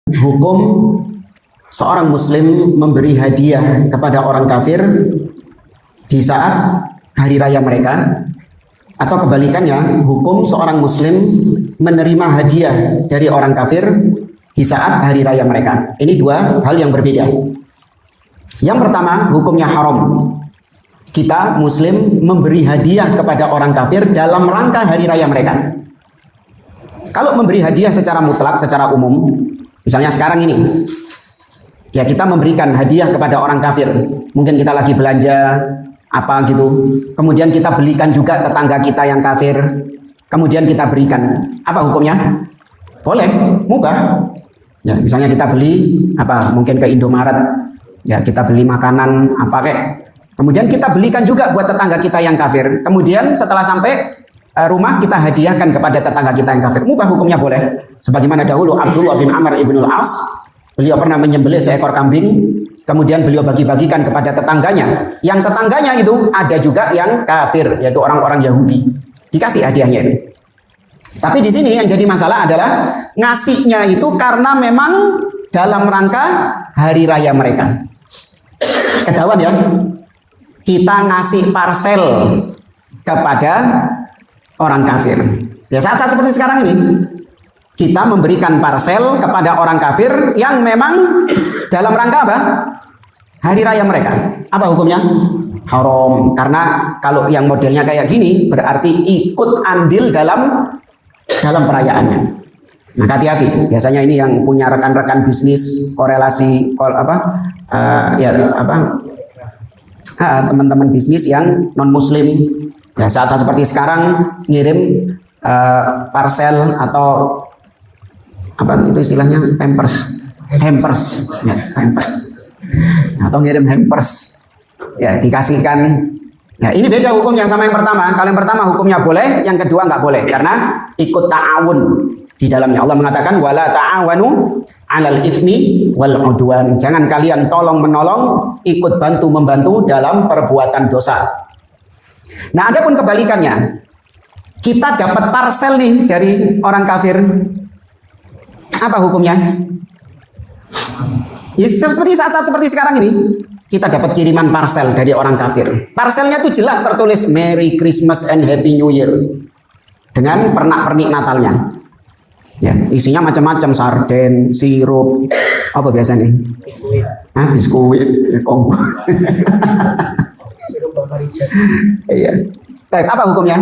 Hukum seorang muslim memberi hadiah kepada orang kafir di saat hari raya mereka, atau kebalikannya, hukum seorang muslim menerima hadiah dari orang kafir di saat hari raya mereka. Ini dua hal yang berbeda. Yang pertama, hukumnya haram. Kita muslim memberi hadiah kepada orang kafir dalam rangka hari raya mereka. Kalau memberi hadiah secara mutlak, secara umum, misalnya sekarang ini, ya kita memberikan hadiah kepada orang kafir. Mungkin kita lagi belanja apa gitu, kemudian kita belikan juga tetangga kita yang kafir, kemudian kita berikan. Apa hukumnya? Boleh, mubah. Ya, misalnya kita beli apa, mungkin ke Indomaret, ya kita beli makanan apa kayak, kemudian kita belikan juga buat tetangga kita yang kafir. Kemudian setelah sampai rumah kita hadiahkan kepada tetangga kita yang kafir. Mubah, hukumnya boleh. Sebagaimana dahulu Abdullah bin Amr ibn al-As, beliau pernah menyembelih seekor kambing, kemudian beliau bagi-bagikan kepada tetangganya. Yang tetangganya itu ada juga yang kafir, yaitu orang-orang Yahudi. Dikasih hadiahnya itu. Tapi di sini yang jadi masalah adalah ngasihnya itu karena memang dalam rangka hari raya mereka. Ketahuan ya, kita ngasih parcel kepada orang kafir. Ya saat-saat seperti sekarang ini, kita memberikan parcel kepada orang kafir yang memang dalam rangka apa? Hari raya mereka. Apa hukumnya? Haram. Karena kalau yang modelnya kayak gini berarti ikut andil dalam perayaannya. Nah, hati-hati. Biasanya ini yang punya rekan-rekan bisnis korelasi teman-teman bisnis yang non muslim. Ya, saat-saat seperti sekarang ngirim parcel atau apa itu istilahnya, hampers, ya, hampers, atau ngirim hampers, ya dikasihkan. Ya, ini beda hukumnya sama yang pertama. Kalau yang pertama hukumnya boleh, yang kedua nggak boleh karena ikut ta'awun di dalamnya. Allah mengatakan wala ta'awanu 'alal itsmi wal 'udwan. Jangan kalian tolong menolong, ikut bantu membantu dalam perbuatan dosa. Nah, adapun kebalikannya, kita dapat parcel nih dari orang kafir. Apa hukumnya? Ya, seperti saat-saat seperti sekarang ini, kita dapat kiriman parcel dari orang kafir. Parcelnya tuh jelas tertulis Merry Christmas and Happy New Year dengan pernak-pernik Natalnya. Ya, isinya macam-macam, sarden, sirup, apa biasanya? Biskuit, kombo. Iya. Baik, apa hukumnya?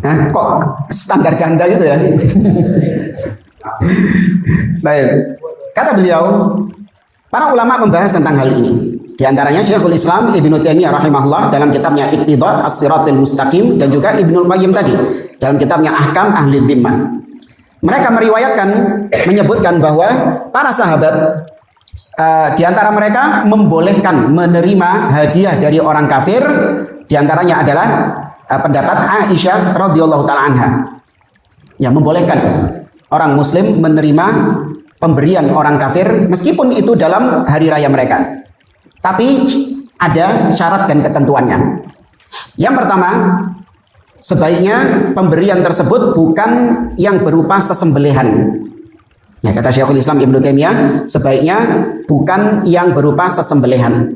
Kok standar ganda gitu ya? Baik. Kata beliau, para ulama membahas tentang hal ini. Di antaranya Syekhul Islam Ibnu Taimiyah rahimahullah dalam kitabnya Iqtida' As-Siratal Mustaqim, dan juga Ibnul Qayyim tadi dalam kitabnya Ahkam Ahli Dhimmah. Mereka meriwayatkan, menyebutkan bahwa para sahabat di antara mereka membolehkan menerima hadiah dari orang kafir. Di antaranya adalah pendapat Aisyah radhiyallahu taala anha, yang membolehkan orang muslim menerima pemberian orang kafir meskipun itu dalam hari raya mereka. Tapi ada syarat dan ketentuannya. Yang pertama, sebaiknya pemberian tersebut bukan yang berupa sesembelihan. Ya, kata Syekhul Islam Ibnu Taimiyah, sebaiknya bukan yang berupa sesembelihan.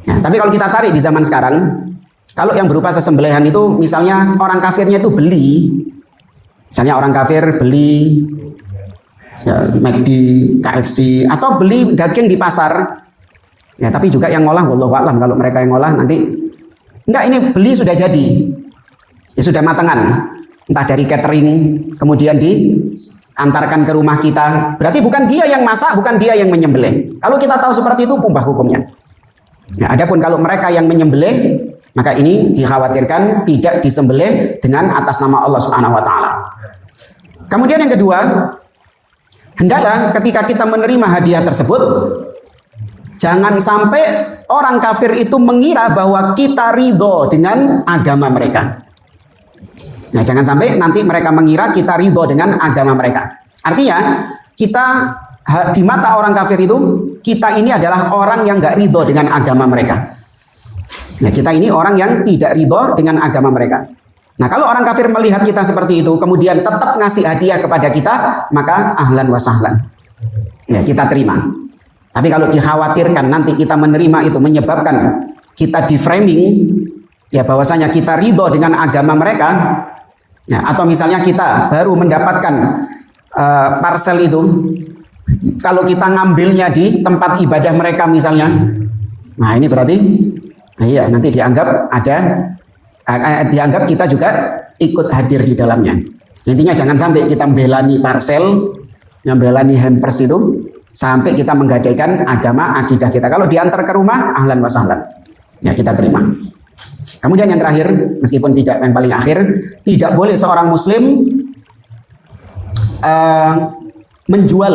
Ya, tapi kalau kita tarik di zaman sekarang, kalau yang berupa sesembelihan itu misalnya orang kafirnya itu beli, misalnya orang kafir beli ya, McD, KFC, atau beli daging di pasar. Ya, tapi juga yang ngolah wallahu a'lam, kalau mereka yang ngolah nanti enggak, ini beli sudah jadi. Ya sudah matangan. Entah dari catering kemudian diantarkan ke rumah kita. Berarti bukan dia yang masak, bukan dia yang menyembelih. Kalau kita tahu seperti itu, pumbah hukumnya. Ya, adapun kalau mereka yang menyembelih, maka ini dikhawatirkan tidak disembelih dengan atas nama Allah Subhanahu wa taala. Kemudian yang kedua, hendaklah ketika kita menerima hadiah tersebut, jangan sampai orang kafir itu mengira bahwa kita ridho dengan agama mereka. Nah, jangan sampai nanti mereka mengira kita ridho dengan agama mereka. Artinya, kita di mata orang kafir itu, kita ini adalah orang yang gak ridho dengan agama mereka. Nah, kita ini orang yang tidak ridho dengan agama mereka. Nah, kalau orang kafir melihat kita seperti itu, kemudian tetap ngasih hadiah kepada kita, maka ahlan wa sahlan. Ya, kita terima. Tapi kalau dikhawatirkan nanti kita menerima itu menyebabkan kita di-framing, ya bahwasanya kita ridho dengan agama mereka, ya, atau misalnya kita baru mendapatkan parcel itu, kalau kita ngambilnya di tempat ibadah mereka misalnya, nah ini berarti, iya nanti dianggap kita juga ikut hadir di dalamnya. Intinya jangan sampai kita membelani parcel, yang belani hampers itu, sampai kita menggadaikan agama akidah kita. Kalau diantar ke rumah, ahlan wa sahlan, ya kita terima. Kemudian yang terakhir, meskipun tidak yang paling akhir, tidak boleh seorang muslim menjual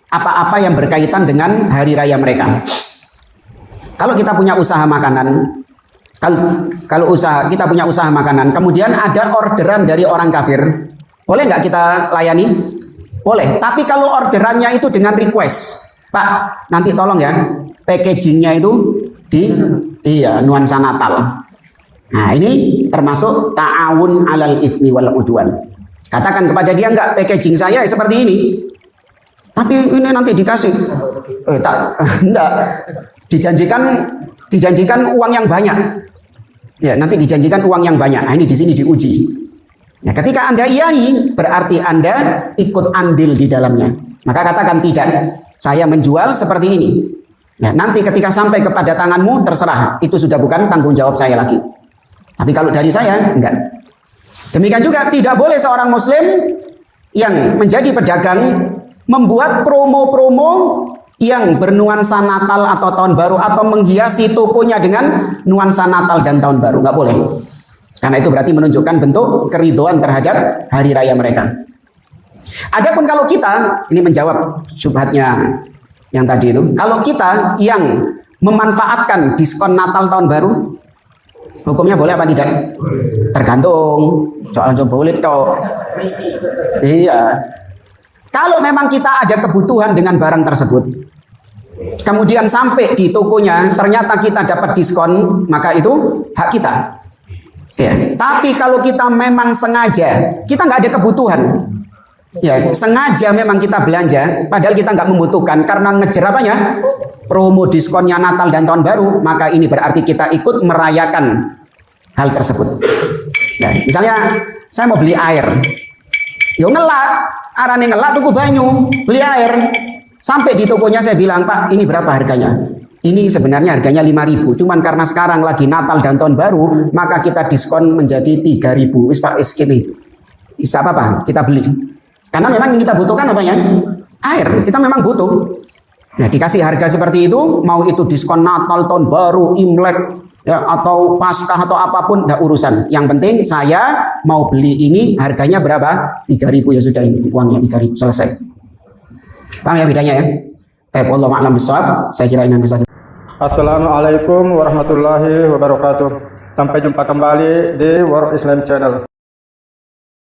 apa-apa yang berkaitan dengan hari raya mereka. Kalau kita punya usaha makanan, kalau kita punya usaha makanan, kemudian ada orderan dari orang kafir, boleh nggak kita layani? Boleh. Tapi kalau orderannya itu dengan request, Pak, nanti tolong ya, packagingnya itu di nuansa Natal. Nah, ini termasuk ta'awun alal itsmi wal udwan. Katakan kepada dia, enggak, packaging saya seperti ini. Tapi ini nanti dikasih. Enggak. Dijanjikan uang yang banyak. Ya, nanti dijanjikan uang yang banyak. Nah, ini di sini diuji. Ya, ketika Anda iyai, berarti Anda ikut andil di dalamnya. Maka katakan tidak. Saya menjual seperti ini. Ya, nanti ketika sampai kepada tanganmu terserah. Itu sudah bukan tanggung jawab saya lagi. Tapi kalau dari saya, enggak. Demikian juga tidak boleh seorang muslim yang menjadi pedagang membuat promo-promo yang bernuansa Natal atau Tahun Baru atau menghiasi tokonya dengan nuansa Natal dan Tahun Baru. Enggak boleh. Karena itu berarti menunjukkan bentuk keridhaan terhadap hari raya mereka. Adapun kalau kita, ini menjawab syubhatnya yang tadi itu, kalau kita yang memanfaatkan diskon Natal Tahun Baru, hukumnya boleh apa tidak? Tergantung. Soalnya boleh toh. Iya. Kalau memang kita ada kebutuhan dengan barang tersebut, kemudian sampai di tokonya ternyata kita dapat diskon, maka itu hak kita. Ya. Tapi kalau kita memang sengaja, kita nggak ada kebutuhan, ya sengaja memang kita belanja, padahal kita nggak membutuhkan karena ngejar apanya? Promo diskonnya Natal dan Tahun Baru, maka ini berarti kita ikut merayakan hal tersebut. Nah, misalnya saya mau beli air, yo ngelak, arane ngelak tuku banyu, beli air, sampai di tokonya saya bilang, Pak, ini berapa harganya? Ini sebenarnya harganya 5.000, cuman karena sekarang lagi Natal dan Tahun Baru, maka kita diskon menjadi 3.000. Wis Pak, wis kene. Wis apa-apa, kita beli. Karena memang yang kita butuhkan apanya? Air. Kita memang butuh. Nah, dikasih harga seperti itu, mau itu diskon Natal, Tahun Baru, Imlek, ya, atau Paskah atau apapun, enggak urusan. Yang penting saya mau beli ini harganya berapa? 3.000, ya sudah, ini uangnya 3.000, selesai. Paham ya bedanya ya? Wallahu a'lam bishawab. Saya kira ini yang bisa kita. Assalamualaikum warahmatullahi wabarakatuh. Sampai jumpa kembali di World Islam Channel.